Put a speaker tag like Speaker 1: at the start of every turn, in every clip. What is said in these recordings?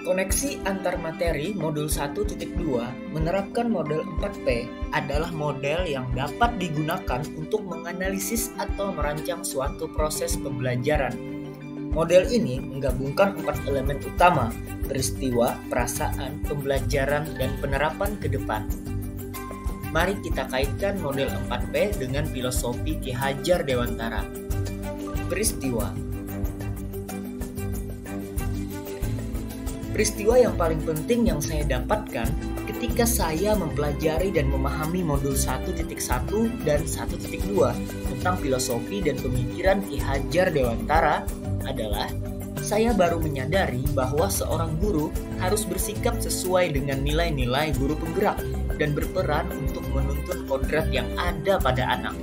Speaker 1: Koneksi antar materi modul 1.2 menerapkan model 4P adalah model yang dapat digunakan untuk menganalisis atau merancang suatu proses pembelajaran. Model ini menggabungkan 4 elemen utama: peristiwa, perasaan, pembelajaran, dan penerapan ke depan. Mari kita kaitkan model 4P dengan filosofi Ki Hajar Dewantara. Peristiwa. Peristiwa yang paling penting yang saya dapatkan ketika saya mempelajari dan memahami modul 1.1 dan 1.2 tentang filosofi dan pemikiran Ki Hajar Dewantara adalah saya baru menyadari bahwa seorang guru harus bersikap sesuai dengan nilai-nilai guru penggerak dan berperan untuk menuntun kodrat yang ada pada anak.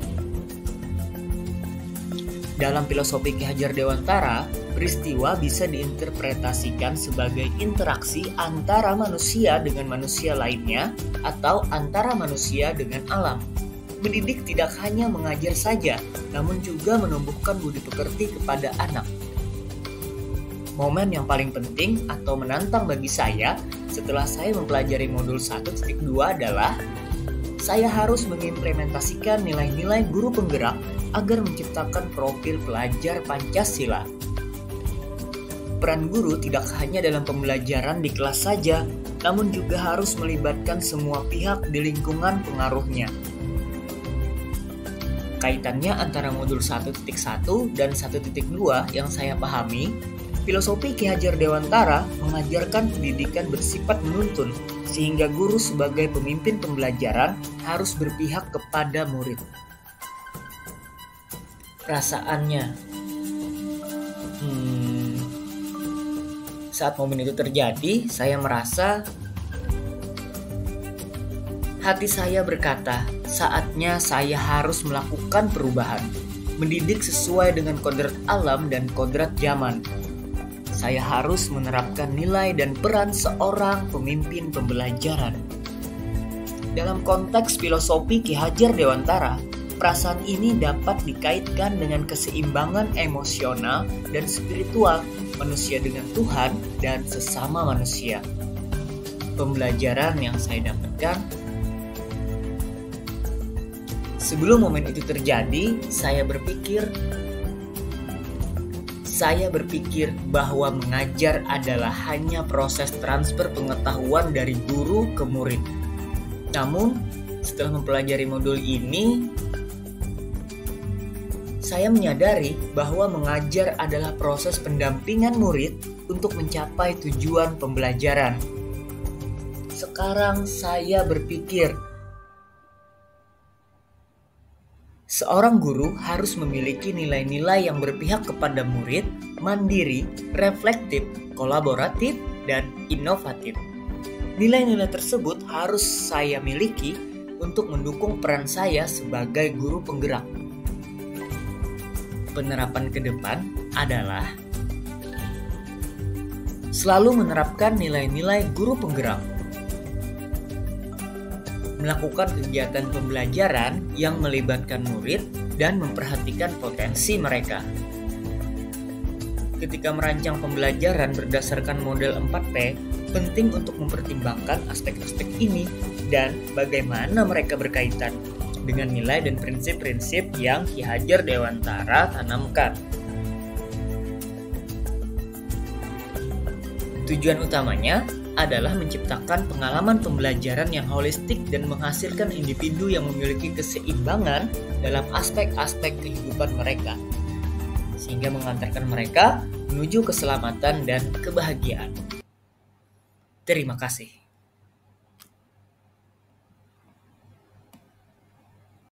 Speaker 1: Dalam filosofi Ki Hajar Dewantara, peristiwa bisa diinterpretasikan sebagai interaksi antara manusia dengan manusia lainnya atau antara manusia dengan alam. Mendidik tidak hanya mengajar saja, namun juga menumbuhkan budi pekerti kepada anak. Momen yang paling penting atau menantang bagi saya setelah saya mempelajari modul 1.2 adalah saya harus mengimplementasikan nilai-nilai guru penggerak agar menciptakan profil pelajar Pancasila. Peran guru tidak hanya dalam pembelajaran di kelas saja, namun juga harus melibatkan semua pihak di lingkungan pengaruhnya. Kaitannya antara modul 1.1 dan 1.2 yang saya pahami, filosofi Ki Hajar Dewantara mengajarkan pendidikan bersifat menuntun, sehingga guru sebagai pemimpin pembelajaran harus berpihak kepada murid. Perasaannya, saat momen itu terjadi, saya merasa hati saya berkata, saatnya saya harus melakukan perubahan, mendidik sesuai dengan kodrat alam dan kodrat zaman. Saya harus menerapkan nilai dan peran seorang pemimpin pembelajaran. Dalam konteks filosofi Ki Hajar Dewantara, perasaan ini dapat dikaitkan dengan keseimbangan emosional dan spiritual manusia dengan Tuhan dan sesama manusia. Pembelajaran yang saya dapatkan sebelum momen itu terjadi, saya berpikir bahwa mengajar adalah hanya proses transfer pengetahuan dari guru ke murid. Namun, setelah mempelajari modul ini, saya menyadari bahwa mengajar adalah proses pendampingan murid untuk mencapai tujuan pembelajaran. Sekarang saya berpikir, seorang guru harus memiliki nilai-nilai yang berpihak kepada murid, mandiri, reflektif, kolaboratif, dan inovatif. Nilai-nilai tersebut harus saya miliki untuk mendukung peran saya sebagai guru penggerak. Penerapan ke depan adalah selalu menerapkan nilai-nilai guru penggerak, melakukan kegiatan pembelajaran yang melibatkan murid dan memperhatikan potensi mereka. Ketika merancang pembelajaran berdasarkan model 4P, penting untuk mempertimbangkan aspek-aspek ini dan bagaimana mereka berkaitan dengan nilai dan prinsip-prinsip yang Ki Hajar Dewantara tanamkan. Tujuan utamanya adalah menciptakan pengalaman pembelajaran yang holistik dan menghasilkan individu yang memiliki keseimbangan dalam aspek-aspek kehidupan mereka, sehingga mengantarkan mereka menuju keselamatan dan kebahagiaan. Terima kasih.